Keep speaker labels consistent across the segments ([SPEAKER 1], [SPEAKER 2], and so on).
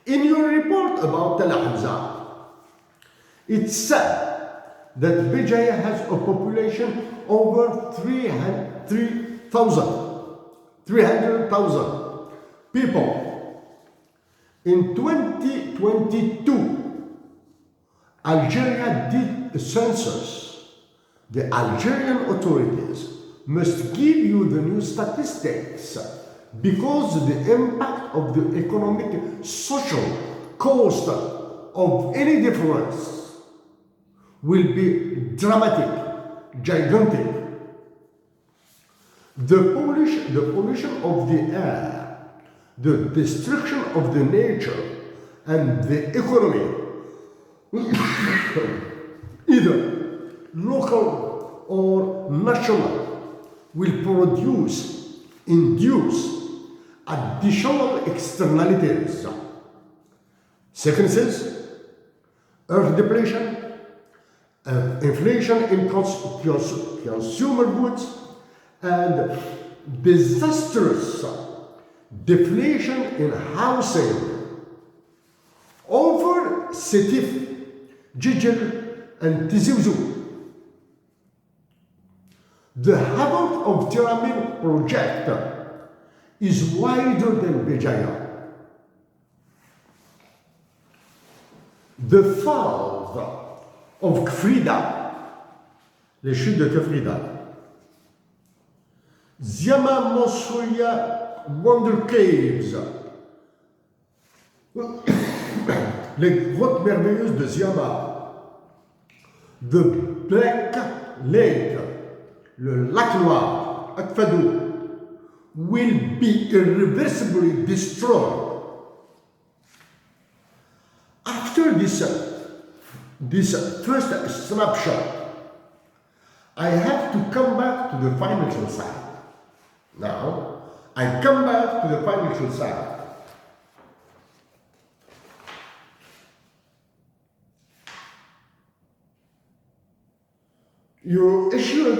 [SPEAKER 1] In your report about Tel Hamza, it said that Béjaïa has a population over 300,000 people. In 2022, Algeria did a census. The Algerian authorities must give you the new statistics because the impact of the economic, social cost of any difference will be dramatic, gigantic. The pollution of the air, the destruction of the nature and the economy, either local or national, will induce additional externalities. Sicknesses, earth depletion, inflation in consumer goods, and disastrous deflation in housing. Over Setif, Jijel, and Tizi. The havoc of Terramin project is wider than Béjaïa. The falls of Kefrida, les chutes de Kefrida, Ziama Monsouya Wonder Caves, les grottes merveilleuses de Ziama, the Black Lake, le lac Noir, Akfadou, will be irreversibly destroyed. After this first snapshot, I have to come back to the financial side. Now, I come back to the financial side. You issued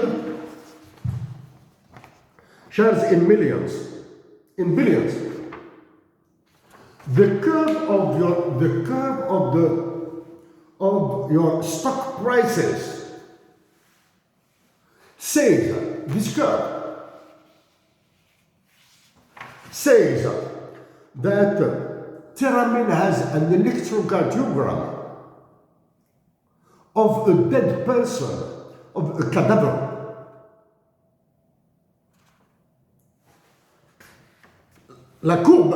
[SPEAKER 1] shares in millions, in billions. The curve of your stock prices says, this curve says that Terramin has an electrocardiogram of a dead person, of a cadaver. La courbe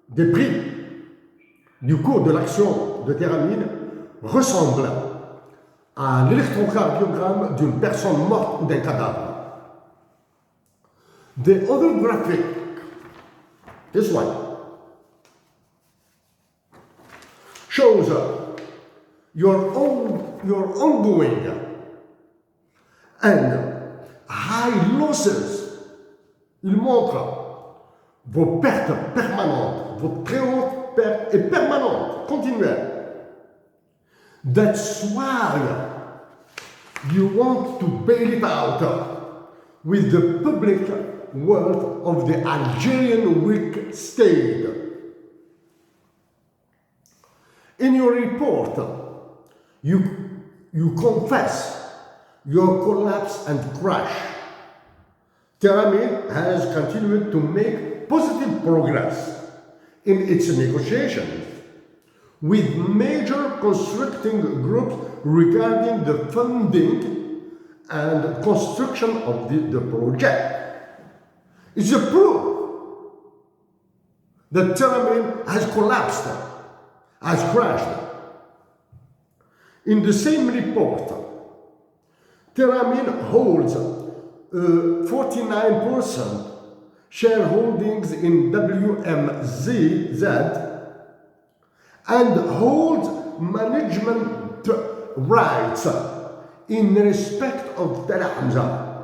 [SPEAKER 1] des prix du cours de l'action de Terramin ressemble à l'électrocardiogramme d'une personne morte ou d'un cadavre. The other graphic, this one, shows your ongoing and high losses. Il montre vos pertes permanentes, vos très hautes pertes et permanentes, continuelles. That's why you want to bail it out with the public wealth of the Algerian weak state. In your report, you confess your collapse and crash. Terramin has continued to make positive progress in its negotiations with major constructing groups regarding the funding and construction of the project. It's a proof that Terramin has collapsed, has crashed. In the same report, Terramin holds 49% shareholdings in WMZZ and holds management rights in respect of Tel Hamza.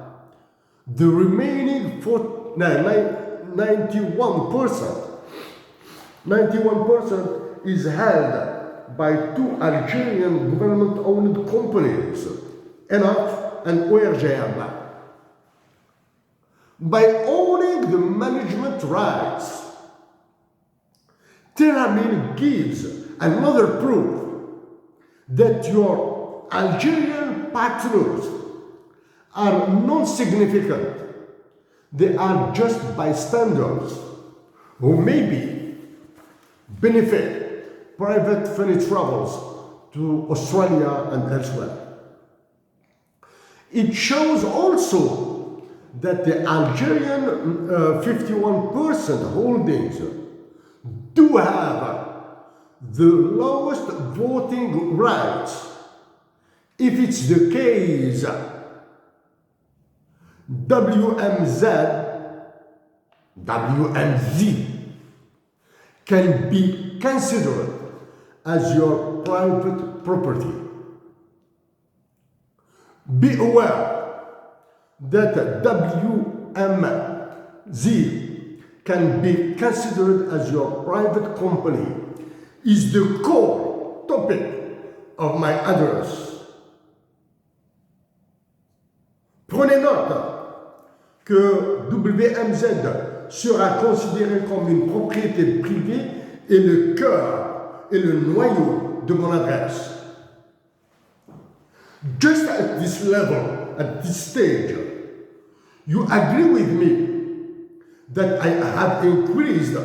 [SPEAKER 1] The remaining 91% is held by two Algerian government-owned companies, ENAF and ORGM. By owning the management rights, Terramin gives another proof that your Algerian partners are non-significant. They are just bystanders who maybe benefit private funny travels to Australia and elsewhere. It shows also that the Algerian 51% holdings do have the lowest voting rights. If it's the case, WMZ can be considered as your private property. Be aware that WMZ can be considered as your private company is the core topic of my address. Prenez note que WMZ sera considéré comme une propriété privée et le cœur et le noyau de mon adresse. Just at this level, at this stage, you agree with me that I have increased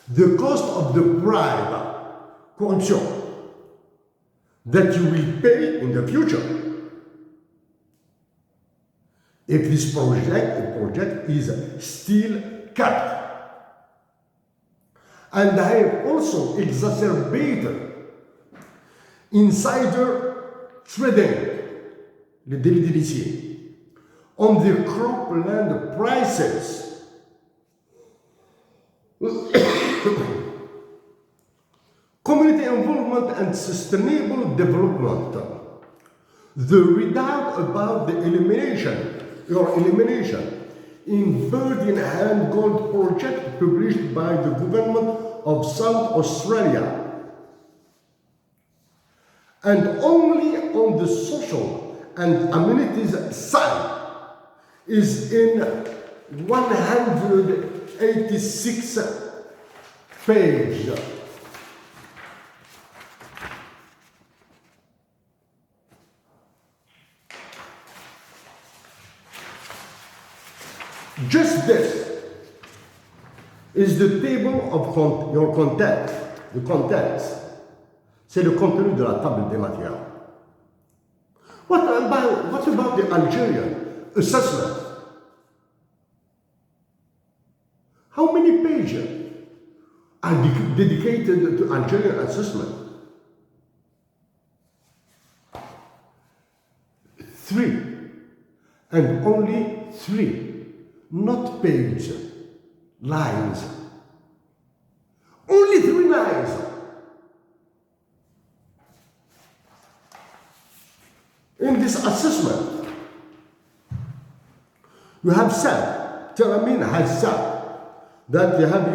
[SPEAKER 1] the cost of the bribe, corruption, that you will pay in the future if this project is still kept. And I have also exacerbated insider trading, le délit d'huissier, on the cropland prices. Community involvement and sustainable development. The redoubt about the elimination in bird in hand gold project published by the government of South Australia. And only on the social and amenities side is in 186 page. Just this is the table of your content, the contents. C'est le contenu de la table des matières. What about the Algerian assessment? How many pages are dedicated to Algerian assessment? 3, and only 3, not page, lines. Only 3 lines. In this assessment, you have said, Terramin has said, that it has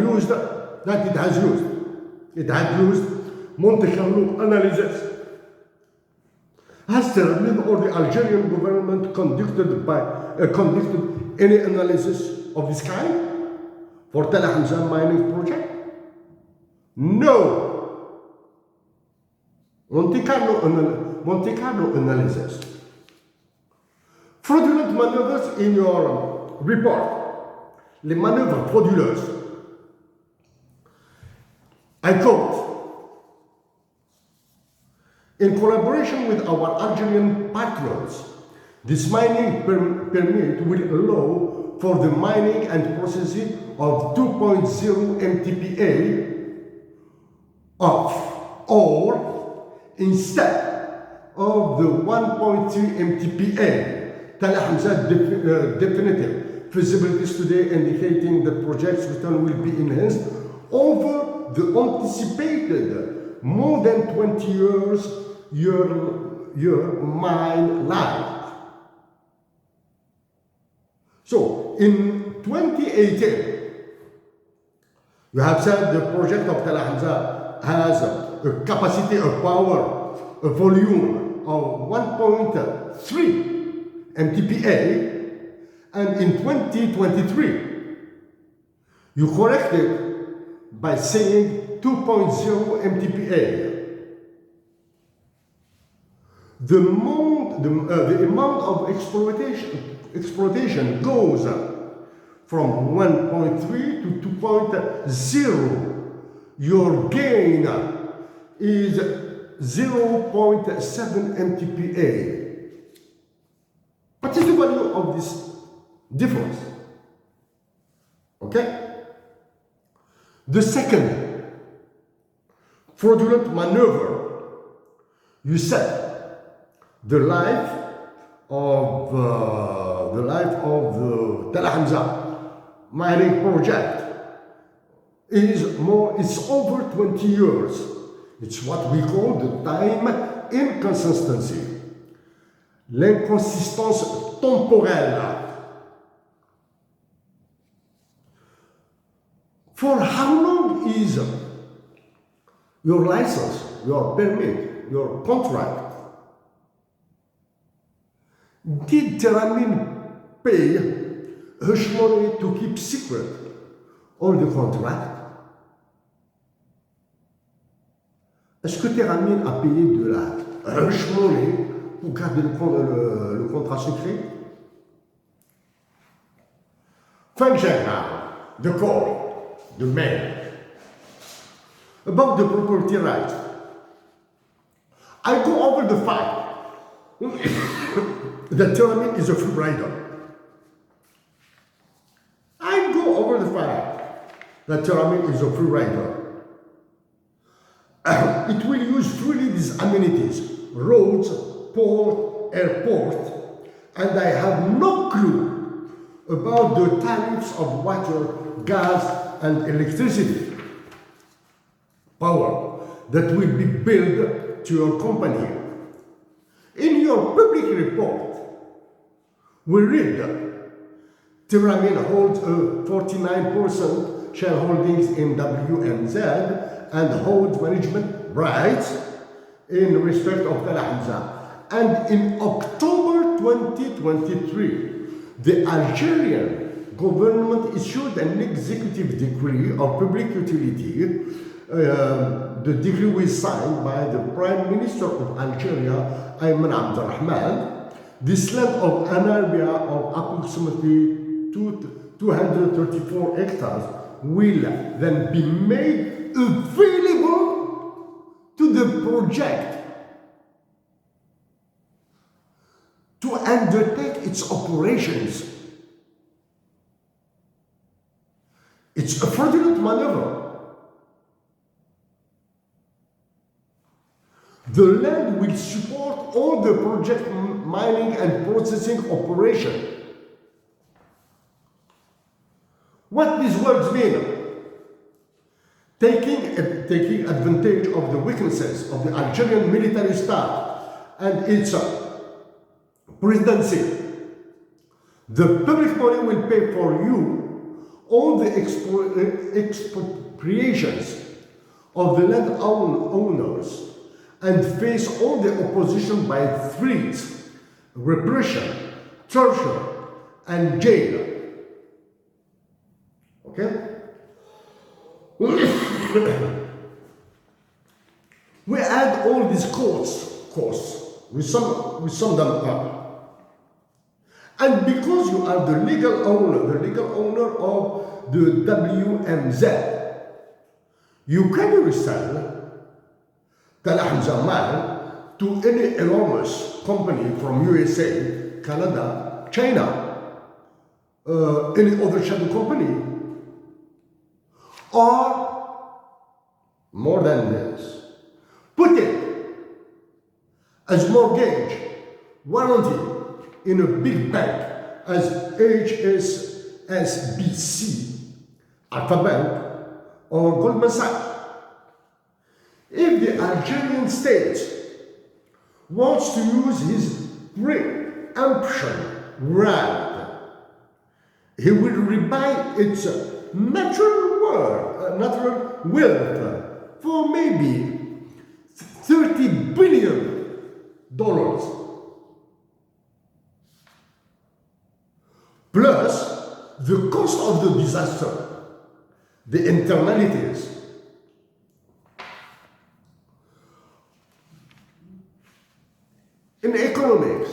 [SPEAKER 1] used Monte Carlo analysis. Has Terramin or the Algerian government conducted any analysis of this kind for Tel Hamza mining project? No. Monte Carlo analysis. Fraudulent maneuvers in your report. Les manœuvres frauduleuses. I quote, in collaboration with our Algerian partners, this mining permit will allow for the mining and processing of 2.0 MTPA of ore instead of the 1.3 MTPA. Tel Hamza definitive feasibility study indicating the project's return will be enhanced over the anticipated more than 20 year mine life. So in 2018, you have said the project of Tel Hamza has a capacity of power, a volume of 1.3 MTPA, and in 2023, you corrected by saying 2.0 MTPA. The amount of exploitation goes from 1.3 to 2.0. Your gain is 0.7 MTPA. What is the value of this difference? Okay? The second fraudulent maneuver, you said the life of the Tel Hamza mining project is over 20 years. It's what we call the time inconsistency. L'inconsistance temporelle. For how long is your license, your permit, your contract? Did Terramin pay hush money to keep secret all the contract? Est-ce que Terramin a payé de la hush money pour garder le contrat secret? Function now, the call, the mail. About the property right. I go over the fact that Terramin is a free rider. I go over the fact that Terramin is a free rider. It will use freely these amenities, roads, port, airport, and I have no clue about the tariffs of water, gas, and electricity. Power that will be billed to your company. In your public report, we read Terramin holds a 49% shareholdings in WMZ and holds management rights in respect of Tel Hamza. And in October 2023, the Algerian government issued an executive decree of public utility. The decree was signed by the Prime Minister of Algeria, Ayman Abdelrahman. This land of an area of approximately 234 hectares will then be made available to the project to undertake its operations. It's a fraudulent maneuver. The land will support all the project mining and processing operation. What these words mean? Taking advantage of the weaknesses of the Algerian military staff and its presidency. The public money will pay for you all the expropriations of the land owners and face all the opposition by threats, repression, torture, and jail. Okay? We add all these costs, we sum them up. And because you are the legal owner of the WMZ, you can resell Tel Hamza mine to any enormous company from USA, Canada, China, any other shadow company, or more than this, put it as mortgage, warranty in a big bank as HSBC, Alpha Bank, or Goldman Sachs. If the Algerian state wants to use his preemption right, he will rebuy its natural wealth for maybe $30 billion. Plus the cost of the disaster, the internalities, In economics,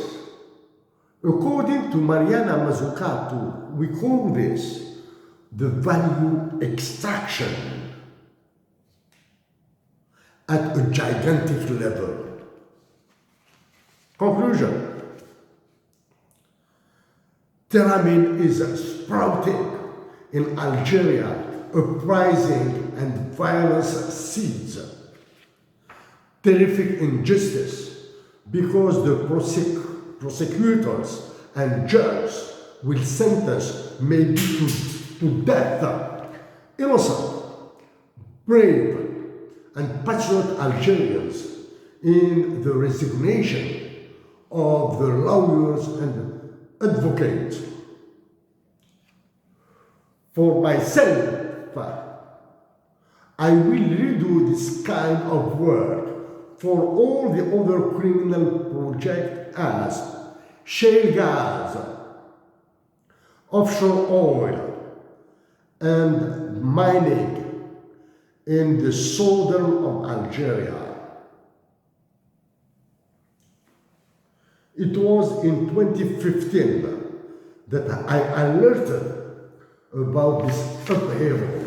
[SPEAKER 1] according to Mariana Mazzucato, we call this the value extraction at a gigantic level. Conclusion. Terramin is sprouting in Algeria, uprising and violence seeds. Terrific injustice, because the prosecutors and judges will sentence maybe to death innocent, brave and passionate Algerians in the resignation of the lawyers and advocates. For myself, I will redo this kind of work for all the other criminal projects as shale gas, offshore oil, and mining in the southern of Algeria. It was in 2015 that I alerted about these upheavals.